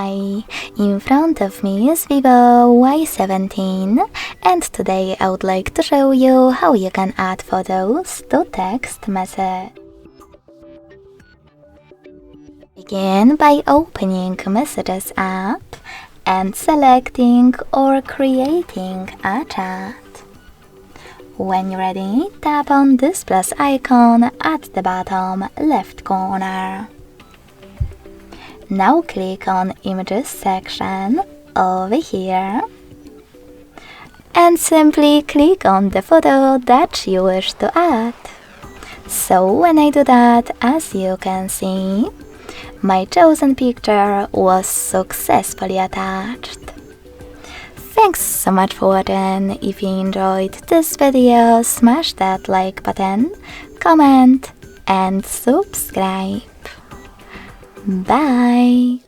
Hi! In front of me is VIVO Y17 and today I would like to show you how you can add photos to text message. Begin by opening Messages app and selecting or creating a chat. When you're ready, tap on this plus icon at the bottom left corner. Now click on Images section over here and simply click on the photo that you wish to add. So when I do that, as you can see, my chosen picture was successfully attached. Thanks so much for watching. If you enjoyed this video, smash that like button, comment and subscribe. Bye!